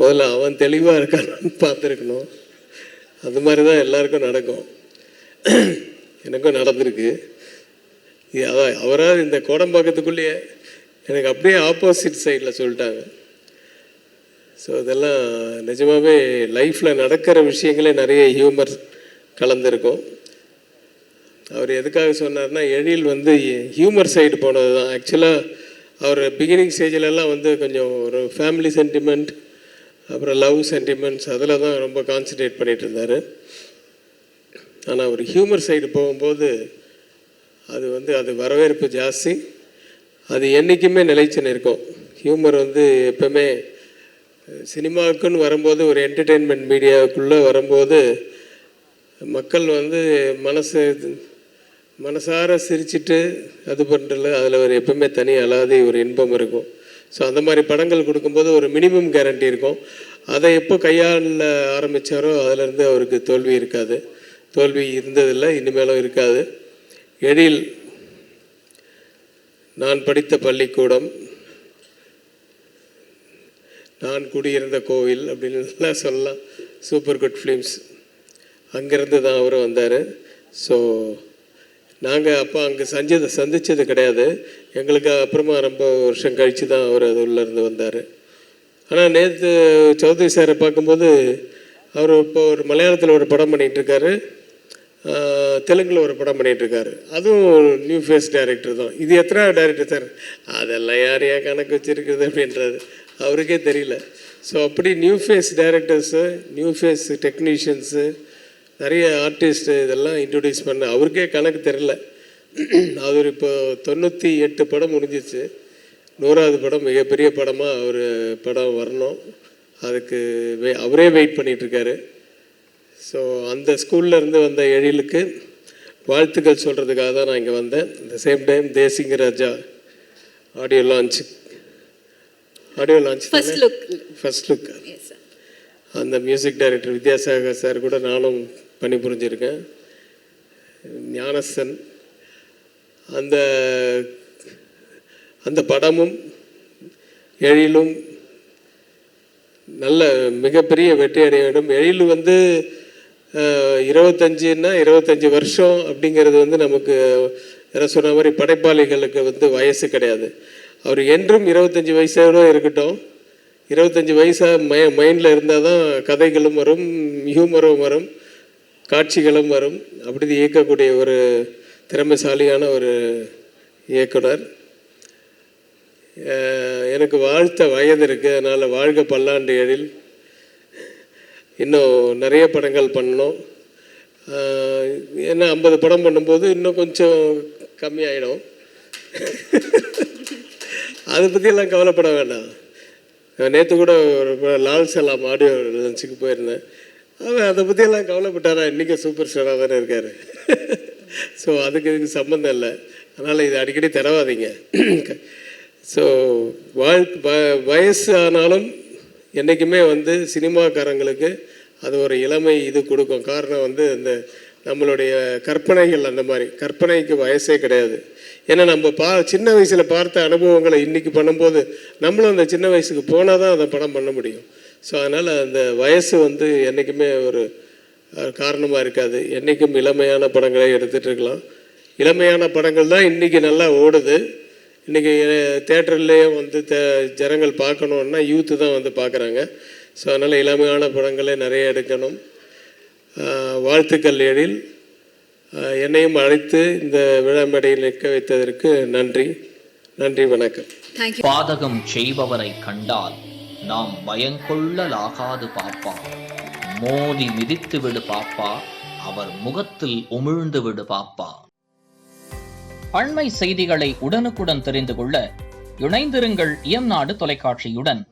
முதல்ல அவன் தெளிவாக இருக்கான்னு பார்த்துருக்கணும். அது மாதிரி தான் எல்லாருக்கும் நடக்கும். எனக்கும் நடந்திருக்கு. அதான் அவராக இந்த கோடம்பாக்கத்துக்குள்ளேயே எனக்கு அப்படியே ஆப்போசிட் சைடில் சொல்லிட்டாங்க. ஸோ இதெல்லாம் நிஜமாகவே லைஃப்பில் நடக்கிற விஷயங்களே நிறைய ஹியூமர் கலந்துருக்கும். அவர் எதுக்காக சொன்னார்னா, எழில் வந்து ஹியூமர் சைடு போனது தான். ஆக்சுவலாக அவர் பிகினிங் ஸ்டேஜிலலாம் வந்து கொஞ்சம் ஒரு ஃபேமிலி சென்டிமெண்ட், அப்புறம் லவ் சென்டிமெண்ட்ஸ், அதில் தான் ரொம்ப கான்சன்ட்ரேட் பண்ணிகிட்டு இருந்தார். ஆனால் அவர் ஹியூமர் சைடு போகும்போது அது வந்து அது வரவேற்பு ஜாஸ்தி. அது என்றைக்குமே நிலைச்சுன்னு இருக்கும். ஹியூமர் வந்து எப்பவுமே சினிமாவுக்குன்னு வரும்போது, ஒரு என்டர்டெயின்மெண்ட் மீடியாவுக்குள்ளே வரும்போது மக்கள் வந்து மனசார சிரிச்சிட்டு அது பண்ணுறல அதில் ஒரு எப்பவுமே தனி அலாதி ஒரு இன்பம் இருக்கும். ஸோ அந்த மாதிரி படங்கள் கொடுக்கும்போது ஒரு மினிமம் கேரண்டி இருக்கும். அதை எப்போ கையாள ஆரம்பித்தாரோ அதிலேருந்து அவருக்கு தோல்வி இருக்காது. தோல்வி இருந்ததில்லை, இனிமேலும் இருக்காது. எழில், நான் படித்த பள்ளிக்கூடம், நான் குடியிருந்த கோவில் அப்படின்லாம் சொல்லலாம். சூப்பர் குட் ஃபிலிம்ஸ், அங்கேருந்து தான் அவர் வந்தார். ஸோ நாங்கள் அப்போ அங்கே சந்தித்தது கிடையாது. எங்களுக்கு அப்புறமா ரொம்ப வருஷம் கழித்து தான் அவர் அது உள்ளேருந்து வந்தார். ஆனால் நேற்று சௌத்ரி சாரை பார்க்கும்போது அவர் இப்போ ஒரு மலையாளத்தில் ஒரு படம் பண்ணிகிட்ருக்காரு, தெலுங்கில் ஒரு படம் பண்ணிகிட்ருக்காரு. அதுவும் நியூ ஃபேஸ் டைரக்டர் தான். இது எத்தனை டைரக்டர் சார்? அதெல்லாம் யாரையா கணக்கு வச்சுருக்குது அப்படின்றது அவருக்கே தெரியல. ஸோ அப்படி new face directors, new face technicians, நிறைய ஆர்டிஸ்ட்டு இதெல்லாம் இன்ட்ரடியூஸ் பண்ண அவருக்கே கணக்கு தெரில. அவர் இப்போ 98 படம் முடிஞ்சிச்சு. 100வது படம் மிகப்பெரிய படமாக அவர் படம் வரணும். அதுக்கு அவரே வெயிட் பண்ணிகிட்ருக்காரு. ஸோ அந்த ஸ்கூலில் இருந்து வந்த எழிலுக்கு வாழ்த்துக்கள் சொல்கிறதுக்காக தான் நான் இங்கே வந்தேன். இந்த சேம் டைம் தேசிங்க ராஜா ஆடியோ லான்ச் ஃபர்ஸ்ட் லுக் அந்த மியூசிக் டைரக்டர் வித்யாசாகர் சார் கூட நானும் பணிபுரிஞ்சிருக்கேன். ஞானசன் அந்த படமும் எழிலும் நல்ல மிகப்பெரிய வெற்றி அடைய வேண்டும். எழில் வந்து 25 வருஷம் அப்படிங்கிறது வந்து நமக்கு யாரை சொன்ன மாதிரி படைப்பாளிகளுக்கு வந்து வயசு கிடையாது. அவர் என்றும் 25 வயசோட இருக்கட்டும். 25 வயசாக மைண்டில் இருந்தால் தான் கதைகளும் வரும், ஹியூமரும் வரும், காட்சிகளும் வரும். அப்படி இயக்கக்கூடிய ஒரு திறமைசாலியான ஒரு இயக்குனர். எனக்கு வாழ்த்த வயது இருக்குது, அதனால் வாழ்க பல்லாண்டு எழில். இன்னும் நிறைய படங்கள் பண்ணணும். ஏன்னா 50 படம் பண்ணும்போது இன்னும் கொஞ்சம் கம்மியாயிடும். அதை பற்றியெல்லாம் கவலைப்பட வேண்டாம். நேற்று கூட ஒரு லால் சலாம் ஆடியோ லஞ்சுக்கு போயிருந்தேன். அவன் அதை பற்றியெல்லாம் கவலைப்பட்டாரா? இன்றைக்கி சூப்பர் ஸ்டாராக தானே இருக்கார். ஸோ இதுக்கு சம்மந்தம் இல்லை. அதனால் இது அடிக்கடி தரவாதீங்க. ஸோ வயசு ஆனாலும் என்றைக்குமே வந்து சினிமாக்காரங்களுக்கு அது ஒரு இளமை இது கொடுக்கும். காரணம் வந்து இந்த நம்மளுடைய கற்பனைகள், அந்த மாதிரி கற்பனைக்கு வயசே கிடையாது. ஏன்னா நம்ம சின்ன வயசில் பார்த்த அனுபவங்களை இன்றைக்கி பண்ணும்போது நம்மளும் அந்த சின்ன வயசுக்கு போனால் தான் அதை படம் பண்ண முடியும். ஸோ அதனால் அந்த வயசு வந்து என்றைக்குமே ஒரு காரணமாக இருக்காது. என்றைக்கும் இளமையான படங்களை எடுத்துகிட்டு இருக்கலாம். இளமையான படங்கள் தான் இன்றைக்கி நல்லா ஓடுது. இன்றைக்கி தேட்டர்லேயே வந்து ஜனங்கள் பார்க்கணுன்னா யூத்து தான் வந்து பார்க்குறாங்க. ஸோ அதனால் இளமையான படங்களே நிறைய எடுக்கணும். வாழ்த்துக்கள் எழில். என்னையும் அழைத்து இந்த விழா மேடையில் நிற்க வைத்ததற்கு நன்றி. வணக்கம். பாதகம் செய்பவரை கண்டால் நாம் பயங்கொள்ளலாகாது பாப்பா. மோதி மிதித்து விடு பாப்பா, அவர் முகத்தில் உமிழ்ந்து விடு பாப்பா. அண்மை செய்திகளை உடனுக்குடன் தெரிந்து கொள்ள இணைந்திருங்கள் இயம்நாடு தொலைக்காட்சியுடன்.